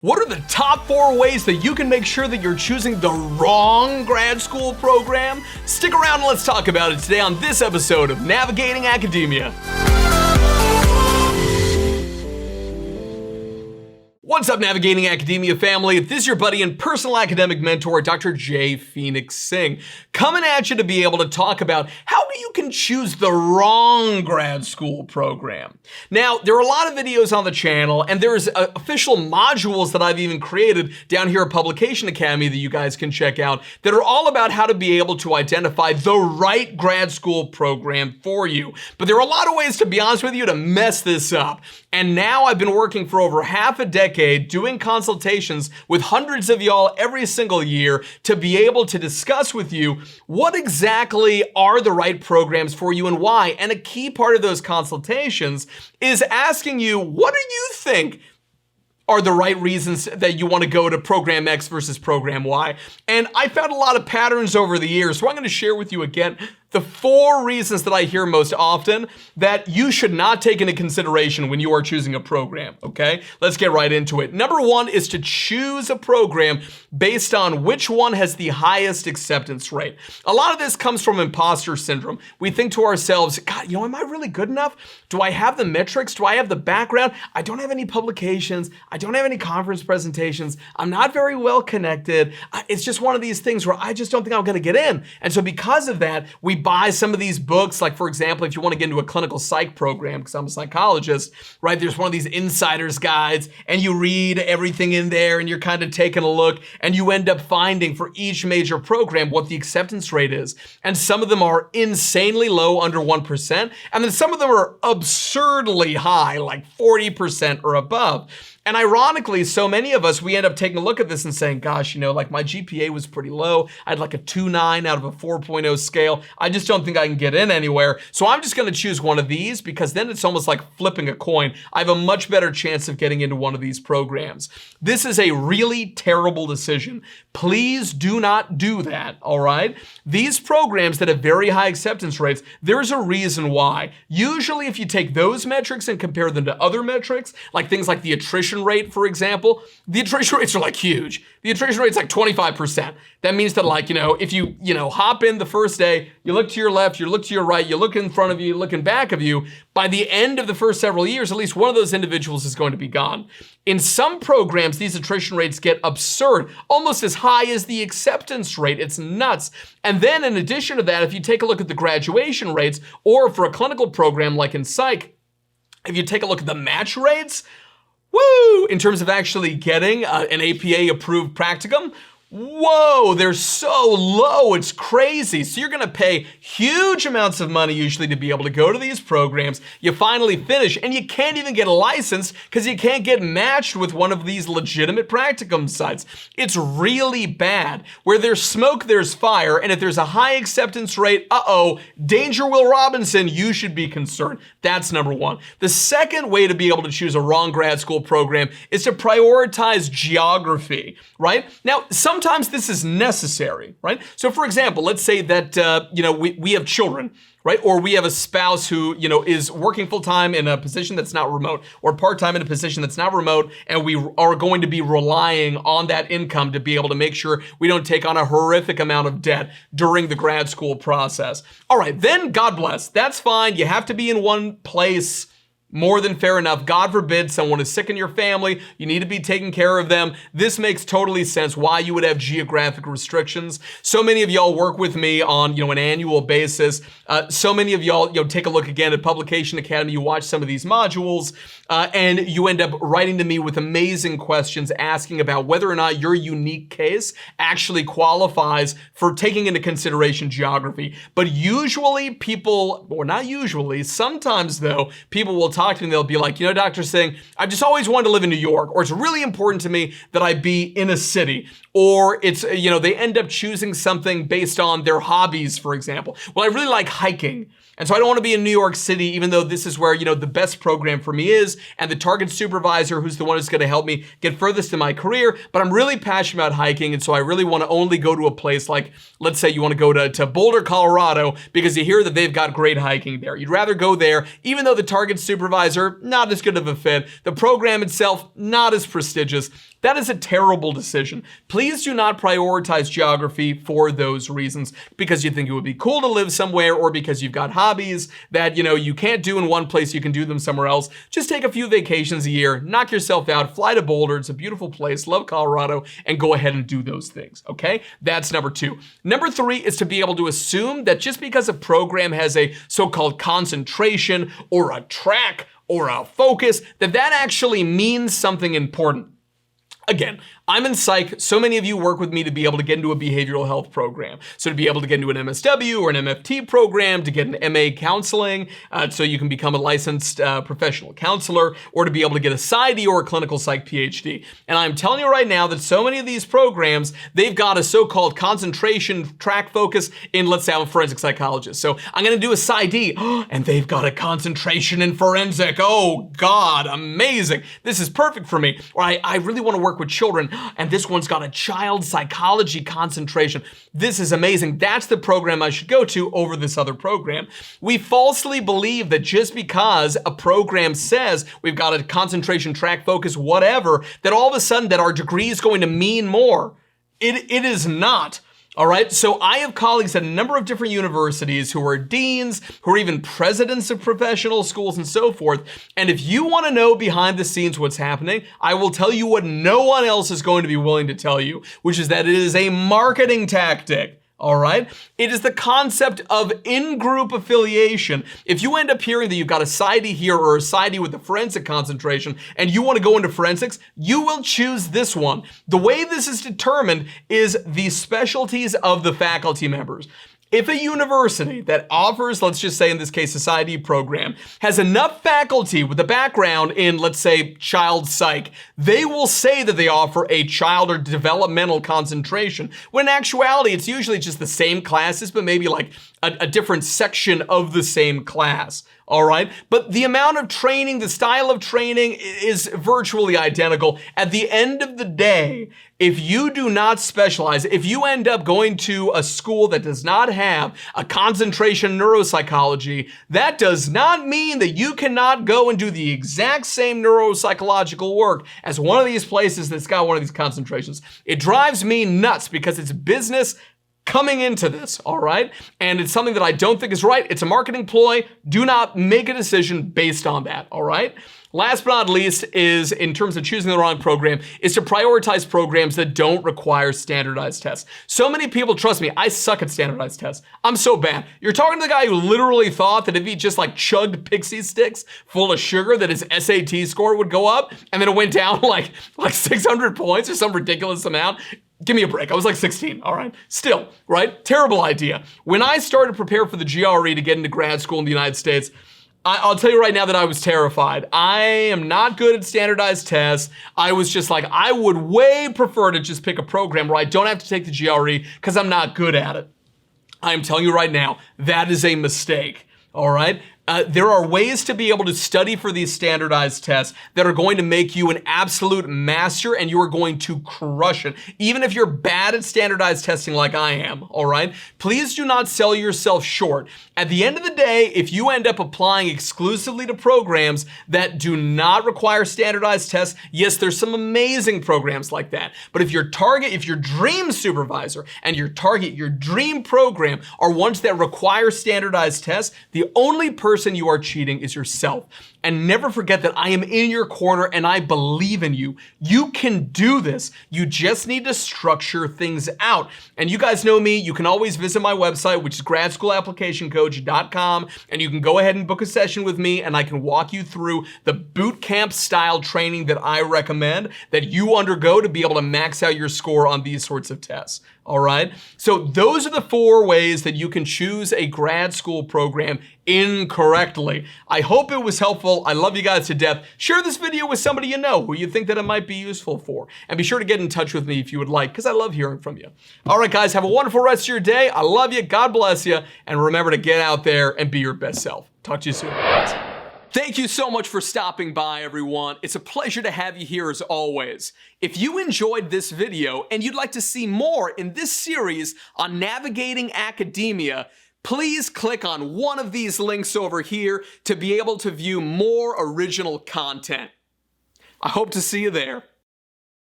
What are the top 4 ways that you can make sure that you're choosing the wrong grad school program? Stick around and let's talk about it today on this episode of Navigating Academia. What's up, Navigating Academia family? This is your buddy and personal academic mentor, Dr. Phoenix Singh, coming at you to be able to talk about how you can choose the wrong grad school program. Now, there are a lot of videos on the channel, and there's official modules that I've even created down here at Publication Academy that you guys can check out that are all about how to be able to identify the right grad school program for you. But there are a lot of ways, to be honest with you, to mess this up. And now I've been working for over half a decade doing consultations with hundreds of y'all every single year to be able to discuss with you what exactly are the right programs for you and why. And a key part of those consultations is asking you, what do you think are the right reasons that you want to go to program X versus program Y? And I found a lot of patterns over the years, so I'm going to share with you again the 4 reasons that I hear most often that you should not take into consideration when you are choosing a program, okay? Let's get right into it. Number 1 is to choose a program based on which one has the highest acceptance rate. A lot of this comes from imposter syndrome. We think to ourselves, God, am I really good enough? Do I have the metrics? Do I have the background? I don't have any publications. I don't have any conference presentations. I'm not very well connected. It's just one of these things where I just don't think I'm gonna get in. And so because of that, we buy some of these books, like for example, if you want to get into a clinical psych program, because I'm a psychologist, right? There's one of these insider's guides and you read everything in there and you're kind of taking a look and you end up finding for each major program what the acceptance rate is. And some of them are insanely low, under 1%. And then some of them are absurdly high, like 40% or above. And ironically, so many of us, we end up taking a look at this and saying, gosh, like my GPA was pretty low. I had like a 2.9 out of a 4.0 scale. I just don't think I can get in anywhere. So I'm just gonna choose one of these because then it's almost like flipping a coin. I have a much better chance of getting into one of these programs. This is a really terrible decision. Please do not do that, all right? These programs that have very high acceptance rates, there's a reason why. Usually if you take those metrics and compare them to other metrics, like things like the attrition rate, for example, the attrition rates are like huge. The attrition rate's like 25%. That means that if you hop in the first day, you look to your left, you look to your right, you look in front of you, you look in back of you, by the end of the first several years, at least one of those individuals is going to be gone. In some programs, these attrition rates get absurd, almost as high as the acceptance rate. It's nuts. And then in addition to that, if you take a look at the graduation rates, or for a clinical program like in psych, if you take a look at the match rates, woo, in terms of actually getting an APA approved practicum, whoa, they're so low, it's crazy. So you're gonna pay huge amounts of money usually to be able to go to these programs. You finally finish and you can't even get a license because you can't get matched with one of these legitimate practicum sites. It's really bad. Where there's smoke, there's fire. And if there's a high acceptance rate, danger, Will Robinson, you should be concerned. That's number 1. The second way to be able to choose a wrong grad school program is to prioritize geography, right? Now, sometimes this is necessary, right? So for example, let's say that, we have children, right? Or we have a spouse who, is working full-time in a position that's not remote, or part-time in a position that's not remote, and we are going to be relying on that income to be able to make sure we don't take on a horrific amount of debt during the grad school process. All right, then God bless, that's fine. You have to be in one place. More than fair enough. God forbid someone is sick in your family. You need to be taking care of them. This makes totally sense why you would have geographic restrictions. So many of y'all work with me on, an annual basis. So many of y'all, take a look again at Publication Academy. You watch some of these modules and you end up writing to me with amazing questions asking about whether or not your unique case actually qualifies for taking into consideration geography. But usually people, or not usually, sometimes though, people will talk to me and they'll be like, Dr. Singh, I've just always wanted to live in New York, or it's really important to me that I be in a city, or it's, they end up choosing something based on their hobbies, for example. Well, I really like hiking. And so I don't want to be in New York City, even though this is where, the best program for me is, and the target supervisor who's the one who's going to help me get furthest in my career. But I'm really passionate about hiking, and so I really want to only go to a place like, let's say you want to go to Boulder, Colorado, because you hear that they've got great hiking there. You'd rather go there, even though the target supervisor, not as good of a fit. The program itself, not as prestigious. That is a terrible decision. Please do not prioritize geography for those reasons, because you think it would be cool to live somewhere, or because you've got hobbies that, you can't do in one place, you can do them somewhere else. Just take a few vacations a year, knock yourself out, fly to Boulder. It's a beautiful place, love Colorado, and go ahead and do those things, okay? That's number 2. Number 3 is to be able to assume that just because a program has a so-called concentration or a track or a focus, that actually means something important. Again, I'm in psych. So many of you work with me to be able to get into a behavioral health program. So to be able to get into an MSW or an MFT program, to get an MA counseling, so you can become a licensed professional counselor, or to be able to get a PsyD or a clinical psych PhD. And I'm telling you right now that so many of these programs, they've got a so-called concentration track focus in, let's say I'm a forensic psychologist. So I'm gonna do a PsyD, and they've got a concentration in forensic. Oh God, amazing. This is perfect for me. Or I really wanna work with children, and this one's got a child psychology concentration. This is amazing. That's the program I should go to over this other program. We falsely believe that just because a program says we've got a concentration, track, focus, whatever, that all of a sudden that our degree is going to mean more. It is not. All right, so I have colleagues at a number of different universities who are deans, who are even presidents of professional schools and so forth. And if you want to know behind the scenes what's happening, I will tell you what no one else is going to be willing to tell you, which is that it is a marketing tactic. All right? It is the concept of in-group affiliation. If you end up hearing that you've got a PsyD here or a PsyD with a forensic concentration and you want to go into forensics, you will choose this one. The way this is determined is the specialties of the faculty members. If a university that offers, let's just say in this case, a PsyD program, has enough faculty with a background in, let's say, child psych, they will say that they offer a child or developmental concentration, when in actuality, it's usually just the same classes, but maybe like a different section of the same class. All right, but the amount of training, the style of training is virtually identical. At the end of the day, if you do not specialize, if you end up going to a school that does not have a concentration in neuropsychology, that does not mean that you cannot go and do the exact same neuropsychological work as one of these places that's got one of these concentrations. It drives me nuts because it's business coming into this, all right? And it's something that I don't think is right. It's a marketing ploy. Do not make a decision based on that, all right? Last but not least is, in terms of choosing the wrong program, is to prioritize programs that don't require standardized tests. So many people, trust me, I suck at standardized tests. I'm so bad. You're talking to the guy who literally thought that if he just like chugged Pixie Sticks full of sugar, that his SAT score would go up, and then it went down like 600 points or some ridiculous amount. Give me a break. I was like 16, all right? Still, right? Terrible idea. When I started to prepare for the GRE to get into grad school in the United States, I'll tell you right now that I was terrified. I am not good at standardized tests. I was just like, I would way prefer to just pick a program where I don't have to take the GRE because I'm not good at it. I'm telling you right now, that is a mistake, all right? There are ways to be able to study for these standardized tests that are going to make you an absolute master, and you are going to crush it. Even if you're bad at standardized testing like I am, all right? Please do not sell yourself short. At the end of the day, if you end up applying exclusively to programs that do not require standardized tests, yes, there's some amazing programs like that. But if your dream supervisor and your dream program are ones that require standardized tests, the only person you are cheating is yourself. And never forget that I am in your corner and I believe in you. You can do this. You just need to structure things out. And you guys know me. You can always visit my website, which is gradschoolapplicationcoach.com, and you can go ahead and book a session with me, and I can walk you through the boot camp style training that I recommend that you undergo to be able to max out your score on these sorts of tests. All right. So those are the 4 ways that you can choose a grad school program incorrectly. I hope it was helpful. I love you guys to death. Share this video with somebody you know who you think that it might be useful for. And be sure to get in touch with me if you would like, because I love hearing from you. All right, guys, have a wonderful rest of your day. I love you. God bless you. And remember to get out there and be your best self. Talk to you soon. Thanks. Thank you so much for stopping by, everyone. It's a pleasure to have you here as always. If you enjoyed this video and you'd like to see more in this series on navigating academia, please click on one of these links over here to be able to view more original content. I hope to see you there.